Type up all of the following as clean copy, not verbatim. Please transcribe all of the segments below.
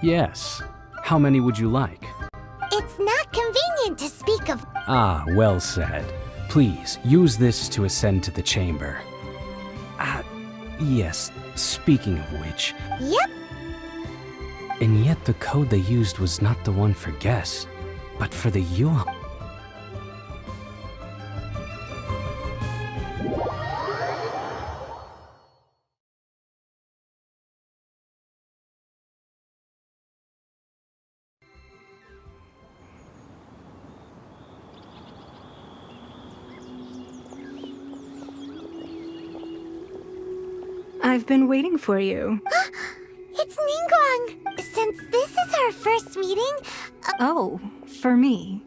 Yes. How many would you like? It's not convenient to speak of... Ah, well said. Please, use this to ascend to the chamber. Yes, speaking of which... Yep. And yet the code they used was not the one for guess, but for the Yuan. I've been waiting for you. It's Ningguang! Since this is our first meeting... Oh, for me.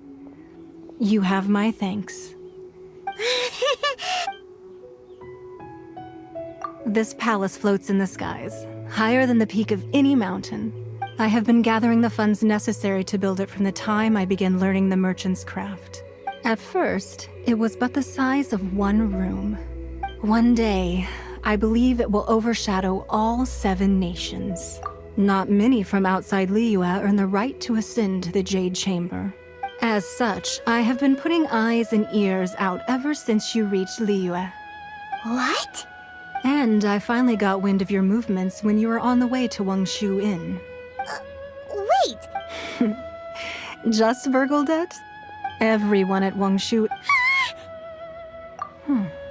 You have my thanks. This palace floats in the skies, higher than the peak of any mountain. I have been gathering the funds necessary to build it from the time I began learning the merchant's craft. At first, it was but the size of one room. One day, I believe it will overshadow all 7 nations. Not many from outside Liyue earn the right to ascend to the Jade Chamber. As such, I have been putting eyes and ears out ever since you reached Liyue. What? And I finally got wind of your movements when you were on the way to Wangshu Inn. Wait! Just burgled it? Everyone at Wangshu...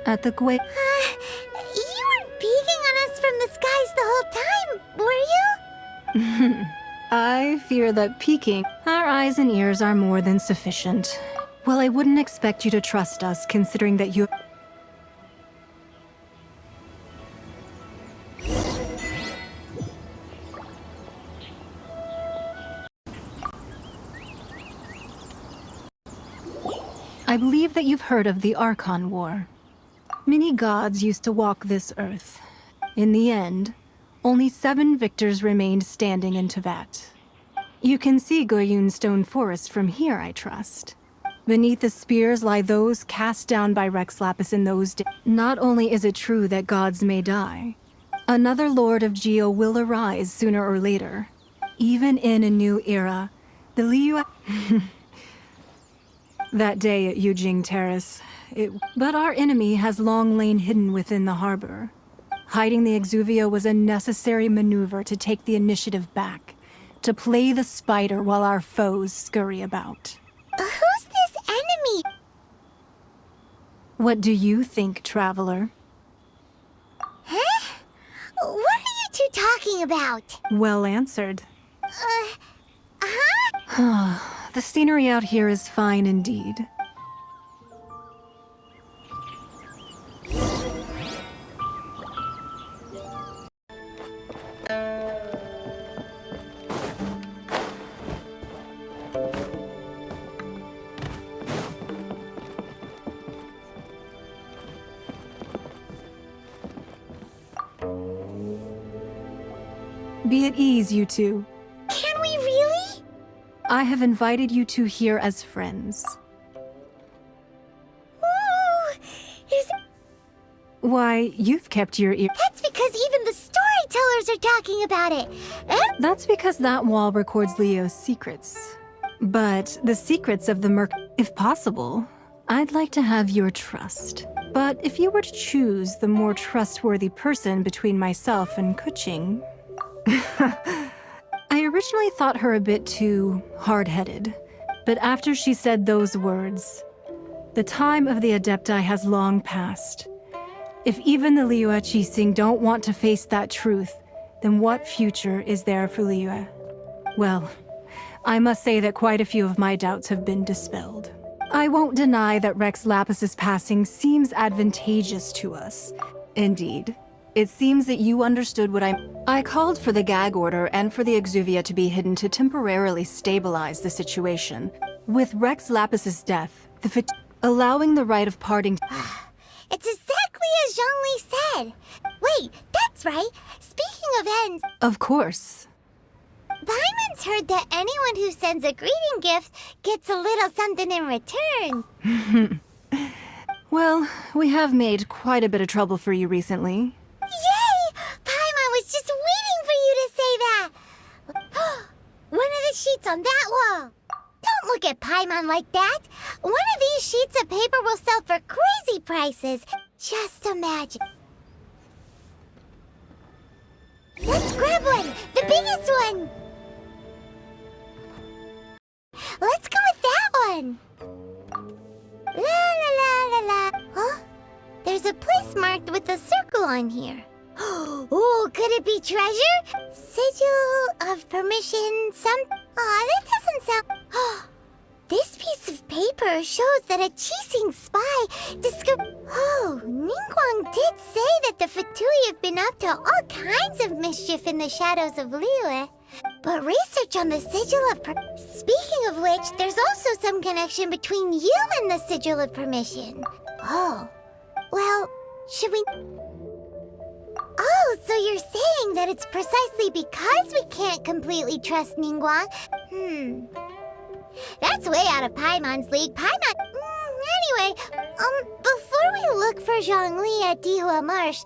At the Gui... You weren't peeking on us from the skies the whole time, were you? I fear that peeking... Our eyes and ears are more than sufficient. Well, I wouldn't expect you to trust us, considering that you... I believe that you've heard of the Archon War. Many gods used to walk this earth. In the end, only 7 victors remained standing in Tevat. You can see Goyun Stone Forest from here, I trust. Beneath the spears lie those cast down by Rex Lapis in those days. Not only is it true that gods may die, another Lord of Geo will arise sooner or later. Even in a new era, the Liyue... That day at Yujing Terrace, but our enemy has long lain hidden within the harbor. Hiding the Exuvia was a necessary maneuver to take the initiative back, to play the spider while our foes scurry about. Who's this enemy? What do you think, Traveler? Huh? What are you two talking about? Well answered. Huh? The scenery out here is fine indeed. Be at ease, you two. Can we really? I have invited you two here as friends. Ooh, is it... Why, you've kept your ear... That's because even the storytellers are talking about it. That's because that wall records Leo's secrets. But the secrets of the Merc... If possible, I'd like to have your trust. But if you were to choose the more trustworthy person between myself and Kuching... I originally thought her a bit too hard-headed, but after she said those words, the time of the Adepti has long passed. If even the Liyue Qixing don't want to face that truth, then what future is there for Liyue? Well, I must say that quite a few of my doubts have been dispelled. I won't deny that Rex Lapis's passing seems advantageous to us. Indeed. It seems that you understood what I called for the gag order and for the Exuvia to be hidden to temporarily stabilize the situation. With Rex Lapis's death, allowing the right of parting... It's exactly as Zhongli said. Wait, that's right. Speaking of ends... Of course. Paimon's heard that anyone who sends a greeting gift gets a little something in return. Well, we have made quite a bit of trouble for you recently. Yay! Paimon was just waiting for you to say that! on that wall. Don't look at Paimon like that. One of these sheets of paper will sell for crazy prices. Just imagine. Let's grab one, the biggest one. Let's go with that one. La la la la la. Huh? There's a place marked with a circle on here. Oh, could it be treasure? Sigil of permission, that doesn't sound... This piece of paper shows that a Qixing spy discovered... Oh, Ningguang did say that the Fatui have been up to all kinds of mischief in the shadows of Liyue. But research on the Sigil of Speaking of which, there's also some connection between you and the Sigil of Permission. Oh, well, should we... Oh, so you're saying that it's precisely because we can't completely trust Ningguang? That's way out of Paimon's league. Paimon... Anyway, before we look for Zhongli at Dihua Marsh...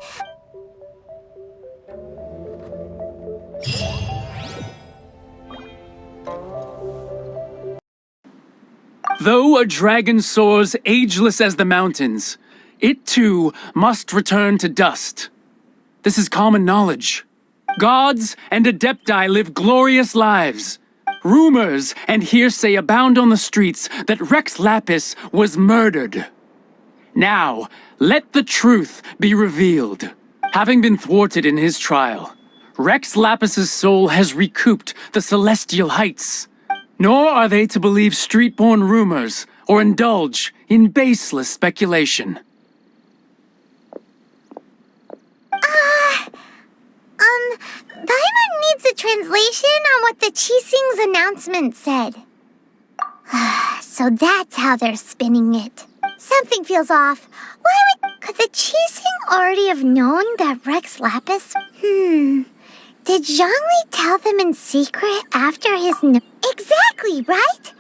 Though a dragon soars ageless as the mountains, it too must return to dust. This is common knowledge. Gods and Adepti live glorious lives. Rumors and hearsay abound on the streets that Rex Lapis was murdered. Now, let the truth be revealed. Having been thwarted in his trial, Rex Lapis's soul has recouped the celestial heights. Nor are they to believe street-born rumors or indulge in baseless speculation. Paimon needs a translation on what the Qixing's announcement said. So that's how they're spinning it. Something feels off. Could the Qixing already have known that Rex Lapis... Did Zhongli tell them in secret after his... Exactly, right?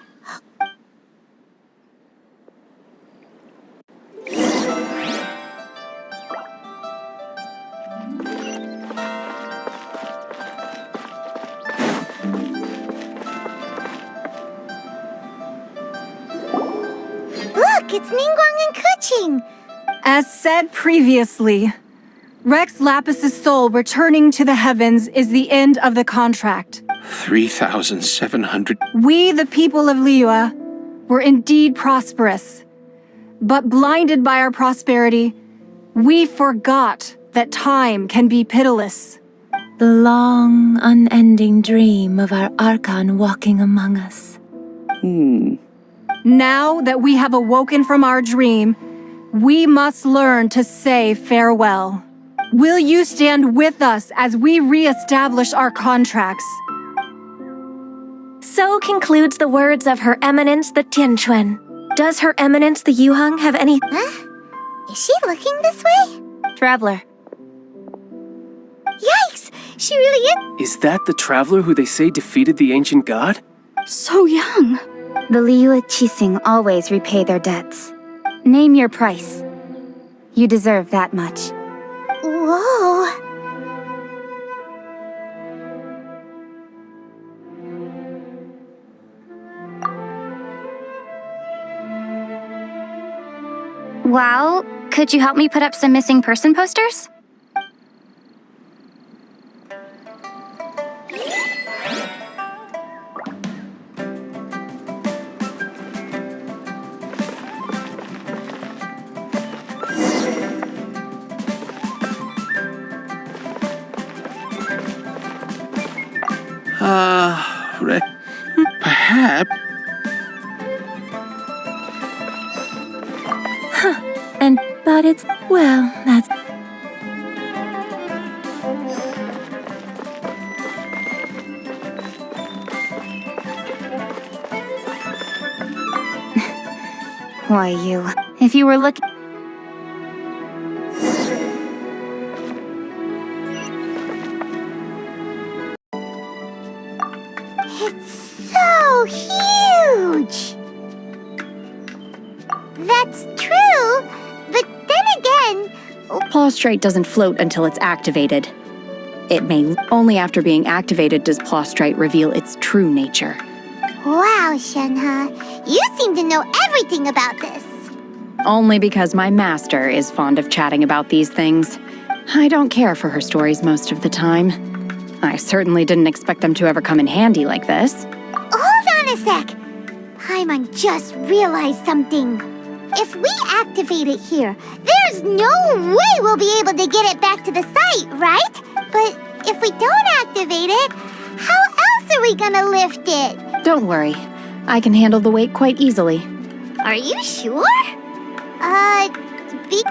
Look, it's Ningguang and Keqing. As said previously, Rex Lapis's soul returning to the heavens is the end of the contract. 3,700. We, the people of Liyue, were indeed prosperous. But blinded by our prosperity, we forgot that time can be pitiless. The long, unending dream of our Archon walking among us. Now that we have awoken from our dream, we must learn to say farewell. Will you stand with us as we re-establish our contracts? So concludes the words of Her Eminence the Tianquan. Does Her Eminence the Yuheng have any... Huh? Is she looking this way? Traveler. Yikes! She really is... Is that the traveler who they say defeated the ancient god? So young. The Liyue Qixing always repay their debts. Name your price. You deserve that much. Whoa! Well, could you help me put up some missing person posters? Perhaps... But it's... well, that's... Why, you... If you were looking... It's so huge! That's true, but then again... Prostrate doesn't float until it's activated. It may only after being activated does prostrate reveal its true nature. Wow, Shenhe, you seem to know everything about this. Only because my master is fond of chatting about these things. I don't care for her stories most of the time. I certainly didn't expect them to ever come in handy like this. Hold on a sec. Paimon just realized something. If we activate it here, there's no way we'll be able to get it back to the site, right? But if we don't activate it, how else are we gonna lift it? Don't worry. I can handle the weight quite easily. Are you sure?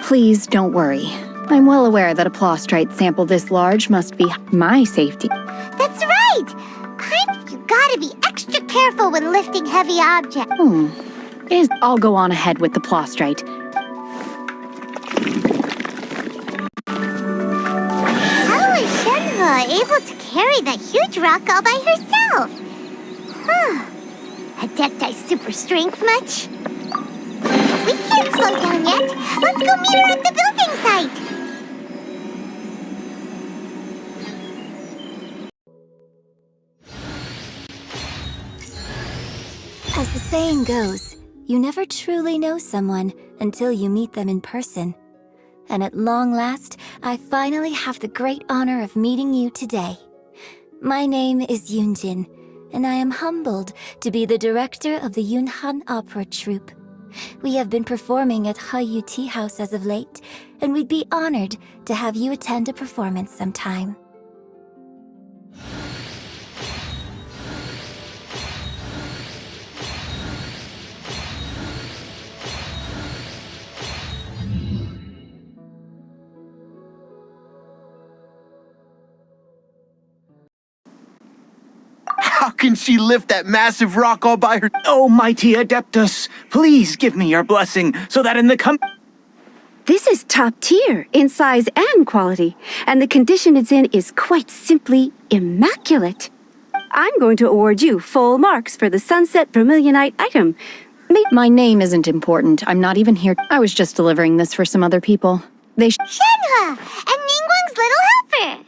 Please don't worry. I'm well aware that a plostrite sample this large must be my safety. That's right! You gotta be extra careful when lifting heavy objects. I'll go on ahead with the plostrite. How is Shenhe able to carry that huge rock all by herself? Adepti super strength much? We can't slow down yet. Let's go meet her at the building site. As the saying goes, you never truly know someone until you meet them in person. And at long last, I finally have the great honor of meeting you today. My name is Yunjin, and I am humbled to be the director of the Yunhan Opera Troupe. We have been performing at Hayu Tea House as of late, and we'd be honored to have you attend a performance sometime. How can she lift that massive rock all by her? Oh, mighty Adeptus, please give me your blessing so that in the This is top tier in size and quality, and the condition it's in is quite simply immaculate. I'm going to award you full marks for the Sunset Vermilionite item. My name isn't important. I'm not even here. I was just delivering this for some other people. Shenhe! And Ningguang's little helper!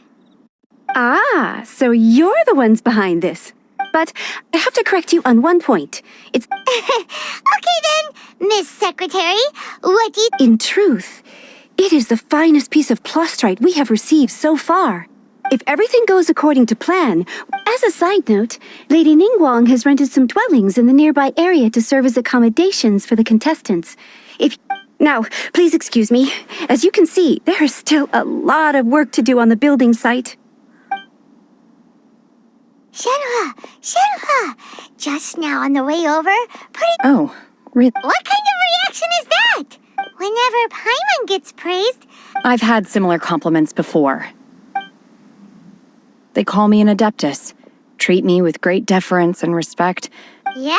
Ah, so you're the ones behind this. But I have to correct you on one point. It's... Okay then, Miss Secretary, what do you... In truth, it is the finest piece of plostrite we have received so far. If everything goes according to plan, as a side note, Lady Ningguang has rented some dwellings in the nearby area to serve as accommodations for the contestants. Now, please excuse me. As you can see, there is still a lot of work to do on the building site. Shenhe! Just now on the way over, Oh, really? What kind of reaction is that? Whenever Paimon gets praised... I've had similar compliments before. They call me an Adeptus, treat me with great deference and respect. Yeah,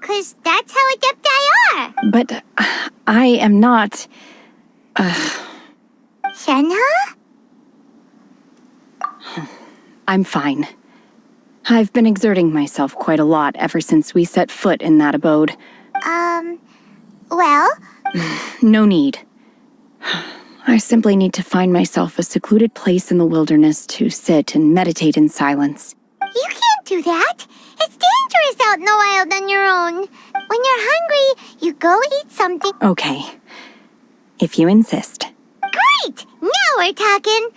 'cause that's how Adepti are. But I am not... Shenhe? I'm fine. I've been exerting myself quite a lot ever since we set foot in that abode. Well? No need. I simply need to find myself a secluded place in the wilderness to sit and meditate in silence. You can't do that. It's dangerous out in the wild on your own. When you're hungry, you go eat something. Okay. If you insist. Great! Now we're talking.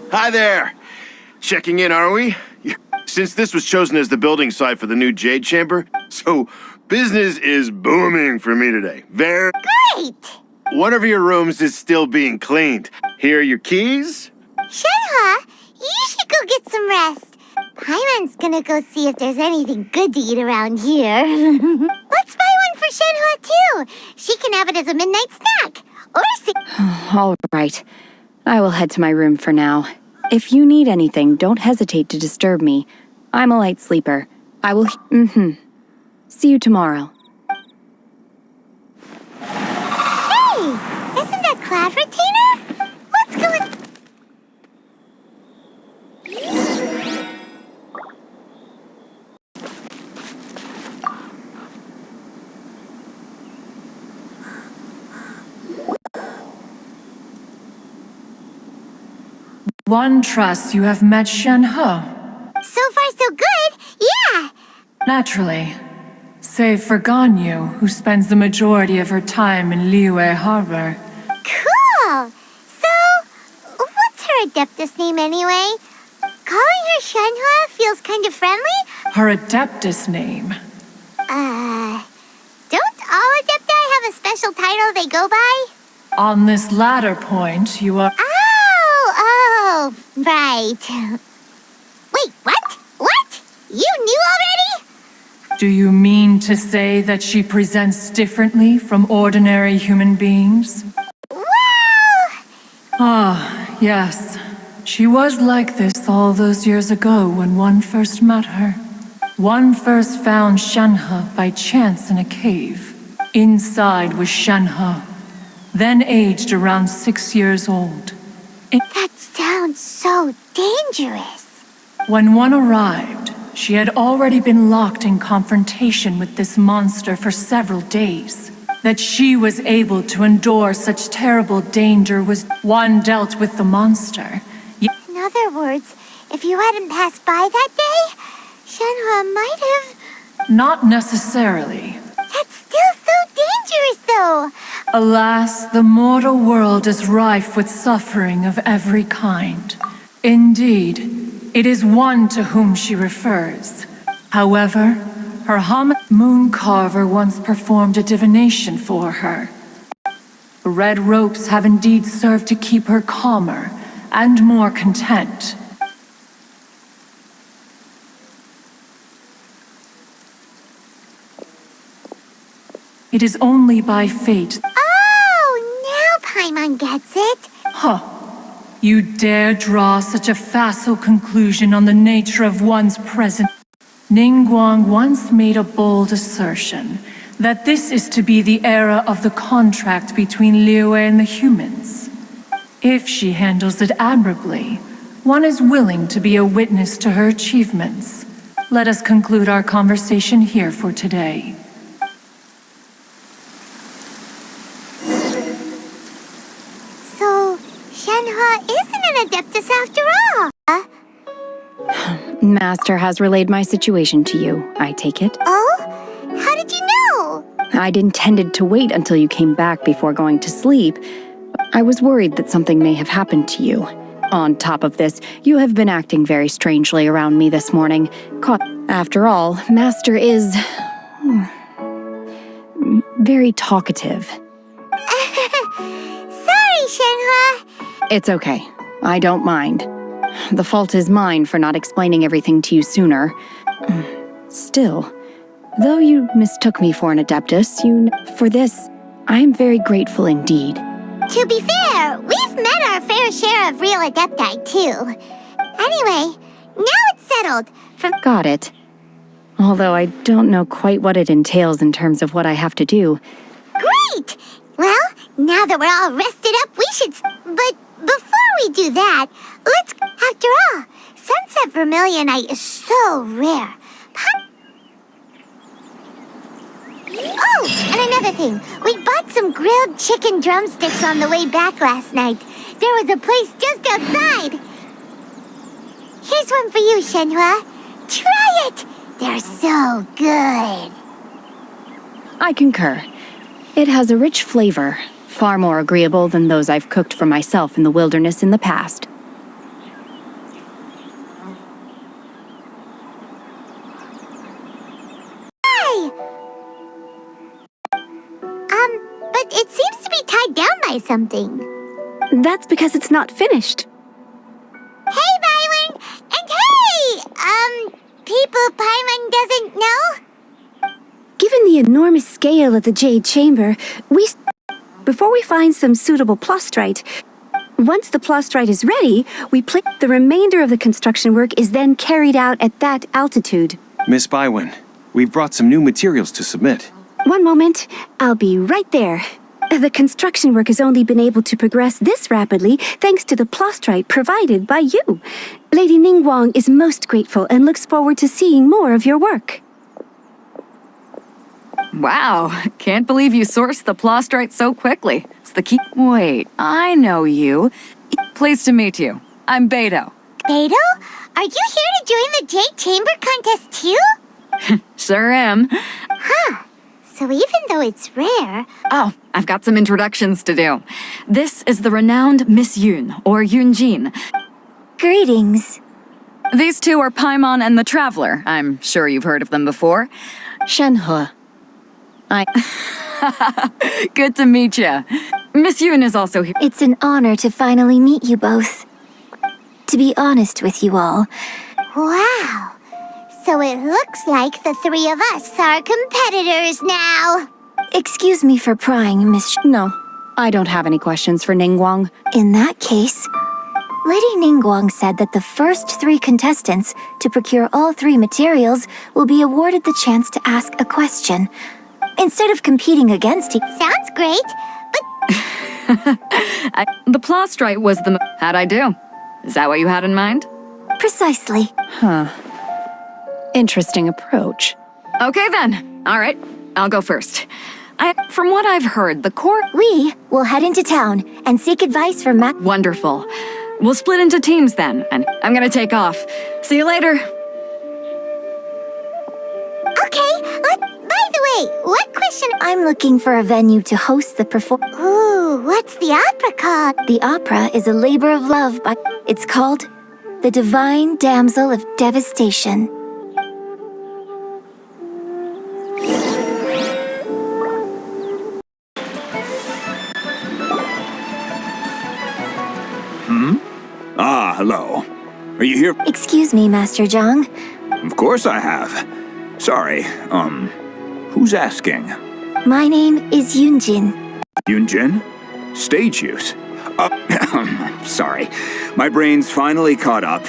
Hi there. Checking in, are we? Since this was chosen as the building site for the new Jade Chamber, so business is booming for me today. Very great. One of your rooms is still being cleaned. Here are your keys. Shenhe, you should go get some rest. Paimon's gonna go see if there's anything good to eat around here. Let's buy one for Shenhe too. She can have it as a midnight snack. Or All right. I will head to my room for now. If you need anything, don't hesitate to disturb me. I'm a light sleeper. I will... See you tomorrow. Hey! Isn't that Cloud Retainer? Let's go and... One trusts you have met Shenhe. So far, so good. Yeah. Naturally. Save for Ganyu, who spends the majority of her time in Liyue Harbor. Cool. So, what's her Adeptus name anyway? Calling her Shenhe feels kind of friendly? Her Adeptus name. Don't all Adepti have a special title they go by? On this latter point, you are... Oh, right. Wait, what? What? You knew already? Do you mean to say that she presents differently from ordinary human beings? Well... Ah, yes. She was like this all those years ago when one first met her. One first found Shenhe by chance in a cave. Inside was Shenhe, then aged around 6 years old. That sounds so dangerous. When one arrived, she had already been locked in confrontation with this monster for several days. That she was able to endure such terrible danger was one dealt with the monster. In other words, if you hadn't passed by that day, Shenhe might have... Not necessarily. That's still so dangerous, though. Alas, the mortal world is rife with suffering of every kind. Indeed, it is one to whom she refers. However, her moon carver once performed a divination for her. The red ropes have indeed served to keep her calmer and more content. It is only by fate. Oh, now Paimon gets it. Huh. You dare draw such a facile conclusion on the nature of one's present. Ningguang once made a bold assertion that this is to be the era of the contract between Liyue and the humans. If she handles it admirably, one is willing to be a witness to her achievements. Let us conclude our conversation here for today. So, Shenhe isn't an Adeptus after all. Master has relayed my situation to you, I take it. Oh? How did you know? I'd intended to wait until you came back before going to sleep. I was worried that something may have happened to you. On top of this, you have been acting very strangely around me this morning. After all, Master is... very talkative. Sorry, Shenhe. It's okay. I don't mind. The fault is mine for not explaining everything to you sooner. Still, though you mistook me for an Adeptus, for this, I am very grateful indeed. To be fair, we've met our fair share of real Adepti, too. Anyway, now it's settled. Got it. Although I don't know quite what it entails in terms of what I have to do. Great! Well, now that we're all rested up, we should... But before we do that, let's... After all, Sunset Vermilionite is so rare. Oh, and another thing. We bought some grilled chicken drumsticks on the way back last night. There was a place just outside. Here's one for you, Shenhe. Try it! They're so good. I concur. It has a rich flavor, far more agreeable than those I've cooked for myself in the wilderness in the past. But it seems to be tied down by something. That's because it's not finished. Hey, Byron! And hey! People Paimon doesn't know? Given the enormous scale of the Jade Chamber, before we find some suitable plustrite, once the plustrite is ready, the remainder of the construction work is then carried out at that altitude. Miss Bywin, we've brought some new materials to submit. One moment, I'll be right there. The construction work has only been able to progress this rapidly thanks to the plustrite provided by you. Lady Ningguang is most grateful and looks forward to seeing more of your work. Wow, can't believe you sourced the plustrite so quickly. It's the key. Wait, I know you. Pleased to meet you. I'm Beto. Beto? Are you here to join the Jade Chamber contest too? Sure am. Huh. So even though it's rare... Oh, I've got some introductions to do. This is the renowned Miss Yoon, or Yoonjin. Greetings. These two are Paimon and the Traveler. I'm sure you've heard of them before. Shenhe. Good to meet you. Miss Yoon is also here. It's an honor to finally meet you both. To be honest with you all... Wow. So it looks like the three of us are competitors now. Excuse me for prying, Miss No, I don't have any questions for Ningguang. In that case, Lady Ningguang said that the first 3 contestants to procure all 3 materials will be awarded the chance to ask a question. Instead of competing against each... Sounds great, but... The plastrite was the... How'd I do? Is that what you had in mind? Precisely. Huh. Interesting approach. Okay then. All right, I'll go first. From what I've heard, the court... We will head into town and seek advice from Matt. Wonderful. We'll split into teams then, and I'm gonna take off. See you later. Okay, by the way, what question... I'm looking for a venue to host the performance. Ooh, what's the opera called? The opera is a labor of love by... It's called The Divine Damsel of Devastation. Ah, hello. Are you here? Excuse me, Master Zhang. Of course I have. Sorry, who's asking? My name is Yoonjin. Yoonjin? Stage use? Sorry. My brain's finally caught up.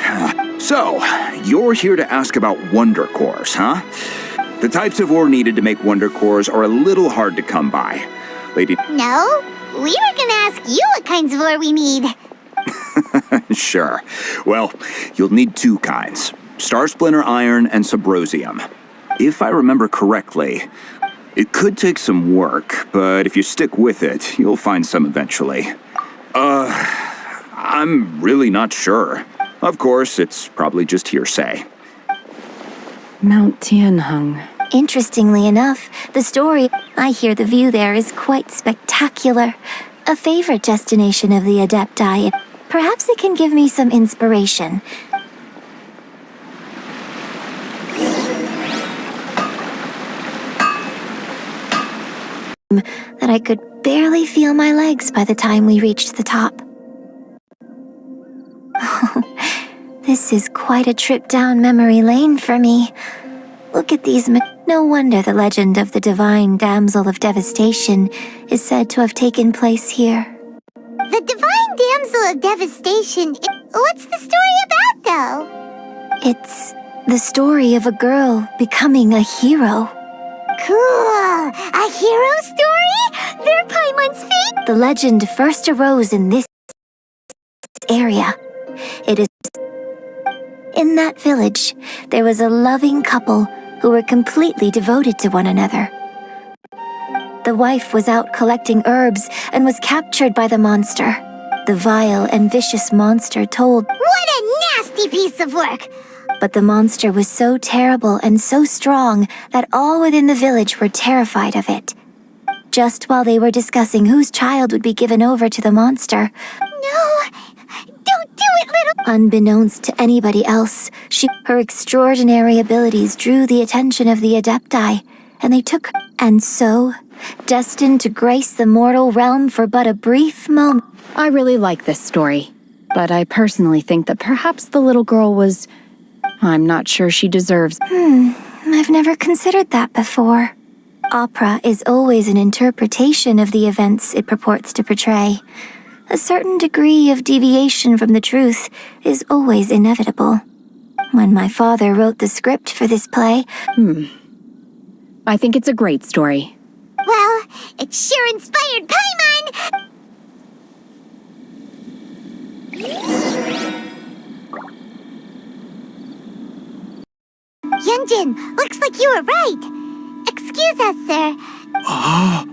So, you're here to ask about wonder cores, huh? The types of ore needed to make wonder cores are a little hard to come by. Lady... No, we were gonna ask you what kinds of ore we need. Sure. Well, you'll need 2 kinds. Star Splinter Iron and Subrosium. If I remember correctly, it could take some work, but if you stick with it, you'll find some eventually. I'm really not sure. Of course, it's probably just hearsay. Mount Tianheng. Interestingly enough, the story... I hear the view there is quite spectacular. A favorite destination of the Adepti. Perhaps it can give me some inspiration. That I could barely feel my legs by the time we reached the top. This is quite a trip down memory lane for me. Look at these... No wonder the legend of the Divine Damsel of Devastation is said to have taken place here. The Divine Damsel of Devastation... What's the story about, though? It's the story of a girl becoming a hero. Cool! A hero story? They're Paimon's fate? The legend first arose in this area. It is... In that village, there was a loving couple who were completely devoted to one another. The wife was out collecting herbs and was captured by the monster. The vile and vicious monster told... What a nasty piece of work! But the monster was so terrible and so strong that all within the village were terrified of it. Just while they were discussing whose child would be given over to the monster... No! Don't do it, little... Unbeknownst to anybody else, her extraordinary abilities drew the attention of the Adepti, and they took her. And so, destined to grace the mortal realm for but a brief moment... I really like this story, but I personally think that perhaps the little girl was... I'm not sure she deserves... I've never considered that before. Opera is always an interpretation of the events it purports to portray. A certain degree of deviation from the truth is always inevitable. When my father wrote the script for this play... I think it's a great story. Well, it sure inspired Paimon! Yoonjin, looks like you were right. Excuse us, sir. Huh.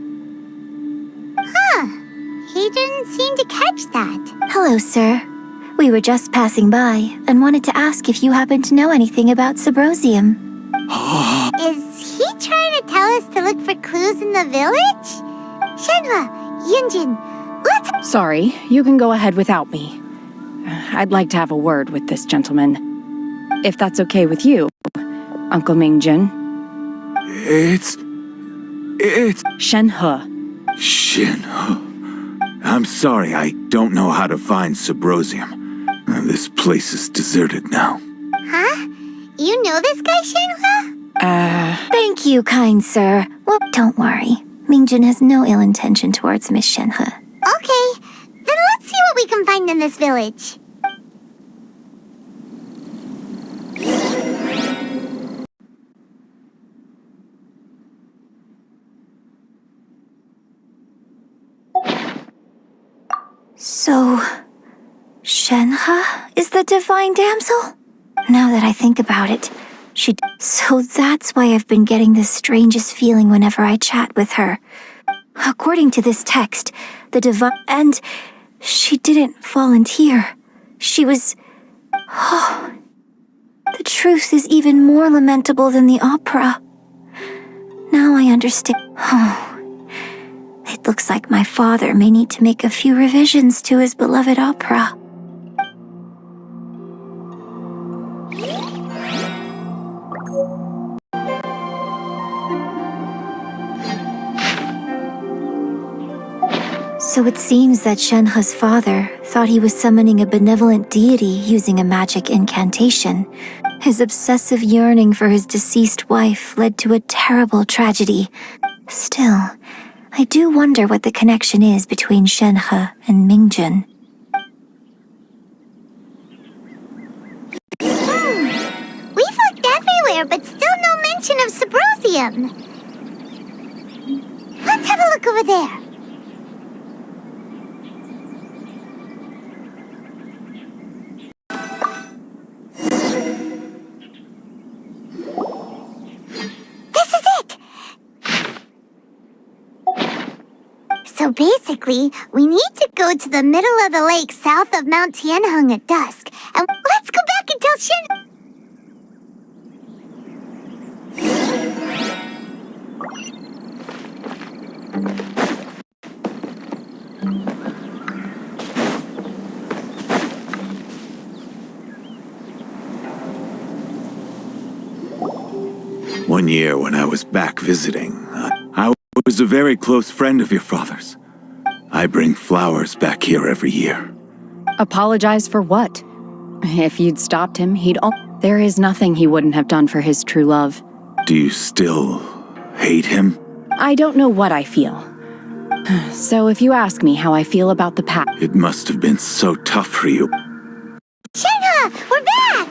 He didn't seem to catch that. Hello, sir. We were just passing by and wanted to ask if you happen to know anything about Subrosium. Is he trying to tell us to look for clues in the village? Shenhua, Yunjin, let's... Sorry, you can go ahead without me. I'd like to have a word with this gentleman. If that's okay with you, Uncle Mingjin. It's Shenhe. Shenhe. I'm sorry, I don't know how to find Subrosium. This place is deserted now. Huh? You know this guy, Shenhua? Thank you, kind sir. Well, don't worry. Mingjin has no ill intention towards Miss Shenhe. Okay, then let's see what we can find in this village. So, Shenhe is the divine damsel? Now that I think about it, So that's why I've been getting the strangest feeling whenever I chat with her. According to this text, the divine... And she didn't volunteer. She was... Oh... The truth is even more lamentable than the opera. Now I understand. Oh... It looks like my father may need to make a few revisions to his beloved opera. So it seems that Shenhe's father thought he was summoning a benevolent deity using a magic incantation. His obsessive yearning for his deceased wife led to a terrible tragedy. Still, I do wonder what the connection is between Shenhe and Mingjin. We've looked everywhere, but still no mention of Subrosium. Let's have a look over there. So basically, we need to go to the middle of the lake south of Mount Tianheng at dusk. And let's go back and tell Shen... One year when I was back visiting, I was a very close friend of your father's. I bring flowers back here every year. Apologize for what? If you'd stopped him, there is nothing he wouldn't have done for his true love. Do you still hate him? I don't know what I feel. So if you ask me how I feel about the past... It must have been so tough for you. Shenhe, we're back!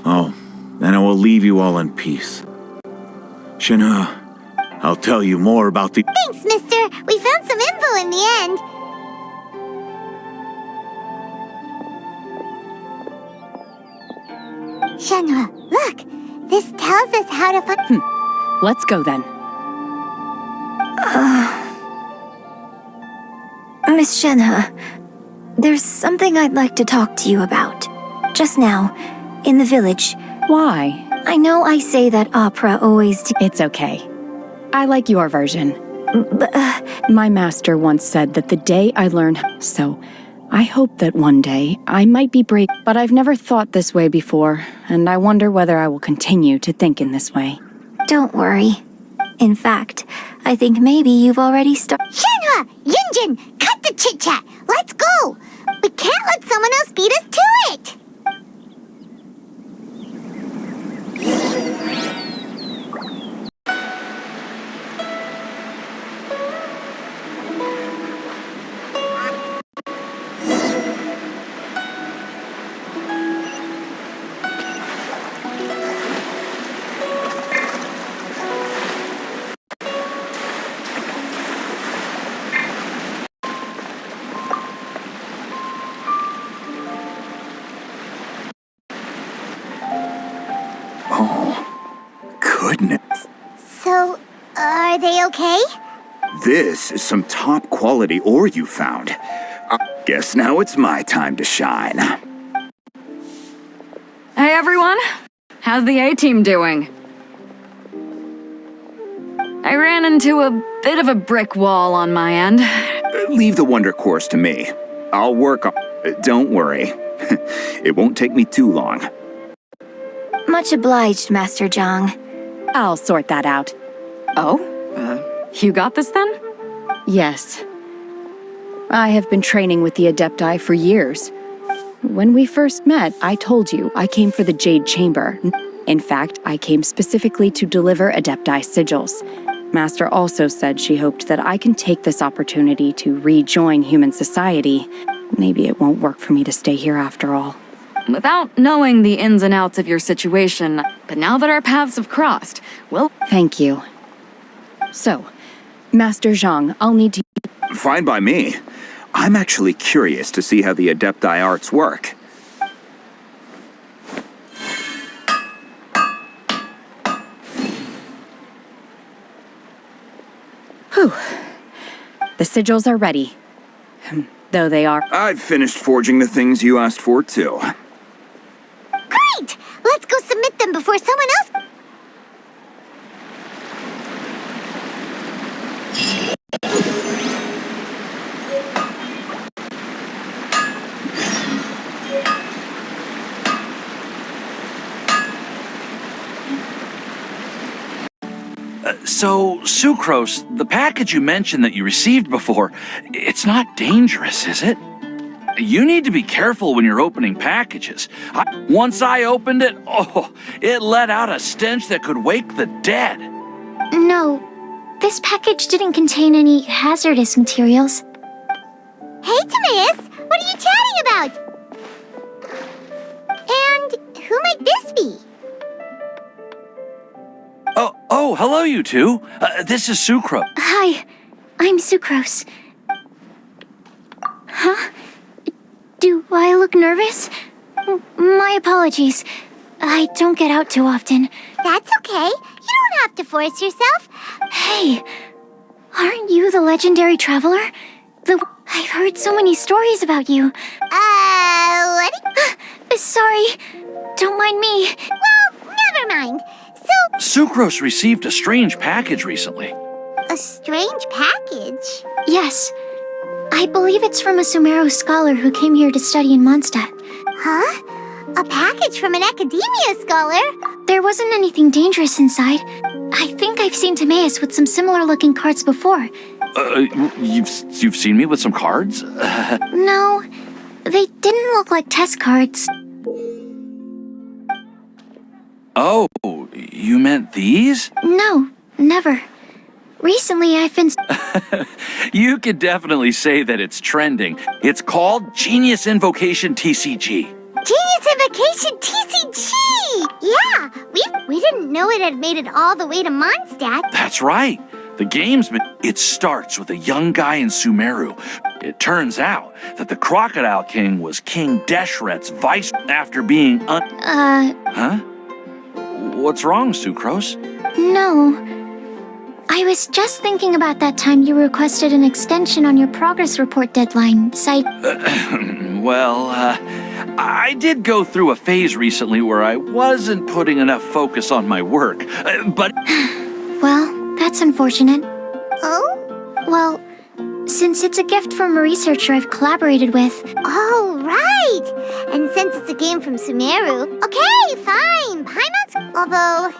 Oh, then I will leave you all in peace. Shenhe, I'll tell you more about the... Thanks, mister. We found some info in the end. Shenhe, look. This tells us how to find... Let's go then. Miss Shenhe, there's something I'd like to talk to you about. Just now, in the village. Why? I know I say that opera always... It's okay. I like your version. My master once said that the day I learn... So, I hope that one day I might be brave. But I've never thought this way before, and I wonder whether I will continue to think in this way. Don't worry. In fact, I think maybe you've already started... Shenhe! Yunjin! Cut the chit-chat! Let's go! We can't let someone else beat us to it! Oh, goodness. So, are they okay? This is some top quality ore you found. I guess now it's my time to shine. Hey everyone! How's the A-team doing? I ran into a bit of a brick wall on my end. Leave the Wonder Course to me. I'll work on it. Don't worry. It won't take me too long. Much obliged, Master Zhang. I'll sort that out. Oh? You got this then? Yes. I have been training with the Adepti for years. When we first met, I told you I came for the Jade Chamber. In fact, I came specifically to deliver Adepti sigils. Master also said she hoped that I can take this opportunity to rejoin human society. Maybe it won't work for me to stay here after all. Without knowing the ins and outs of your situation, but now that our paths have crossed, well... Thank you. So, Master Zhang, I'll need to... Fine by me. I'm actually curious to see how the Adepti arts work. Whew. The sigils are ready. Though they are... I've finished forging the things you asked for, too. Great! Let's go submit them before someone else... So, Sucrose, the package you mentioned that you received before, it's not dangerous, is it? You need to be careful when you're opening packages. Once I opened it, it let out a stench that could wake the dead. No, this package didn't contain any hazardous materials. Hey, Timaeus! What are you chatting about? And who might this be? Oh, hello, you two. This is Sucrose. Hi, I'm Sucrose. Huh? Do I look nervous? My apologies. I don't get out too often. That's okay. You don't have to force yourself. Hey, aren't you the legendary traveler? I've heard so many stories about you. What? Sorry. Don't mind me. Well, never mind. Sucrose received a strange package recently. A strange package? Yes. I believe it's from a Sumeru scholar who came here to study in Mondstadt. Huh? A package from an academia scholar? There wasn't anything dangerous inside. I think I've seen Timaeus with some similar-looking cards before. You've seen me with some cards? No, they didn't look like test cards. Oh, you meant these? No, never. Recently, I've been... You could definitely say that it's trending. It's called Genius Invocation TCG. Genius Invocation TCG! Yeah, we didn't know it had made it all the way to Mondstadt. That's right. The game's been... It starts with a young guy in Sumeru. It turns out that the Crocodile King was King Deshret's vice after being Huh? What's wrong, Sucrose? No. I was just thinking about that time you requested an extension on your progress report deadline, I did go through a phase recently where I wasn't putting enough focus on my work, but... Well, that's unfortunate. Oh? Well, since it's a gift from a researcher I've collaborated with... Oh, right! And since it's a game from Sumeru... Okay, fine, Paimon... Although...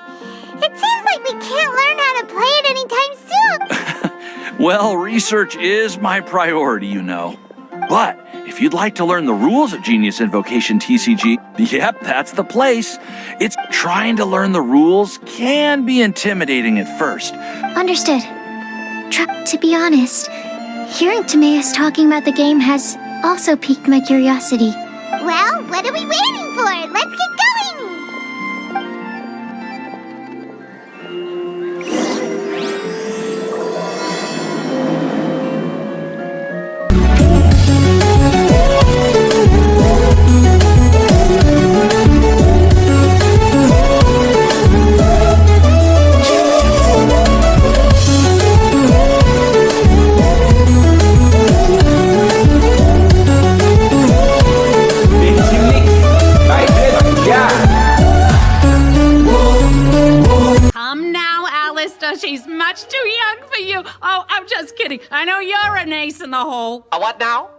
It seems like we can't learn how to play it anytime soon. Well, research is my priority, you know. But if you'd like to learn the rules of Genius Invocation TCG, yep, that's the place. It's trying to learn the rules can be intimidating at first. Understood. To be honest, hearing Timaeus talking about the game has also piqued my curiosity. Well, what are we waiting for? Let's get going! she's much too young for you. Oh, I'm just kidding. I know you're an ace in the hole. A what now?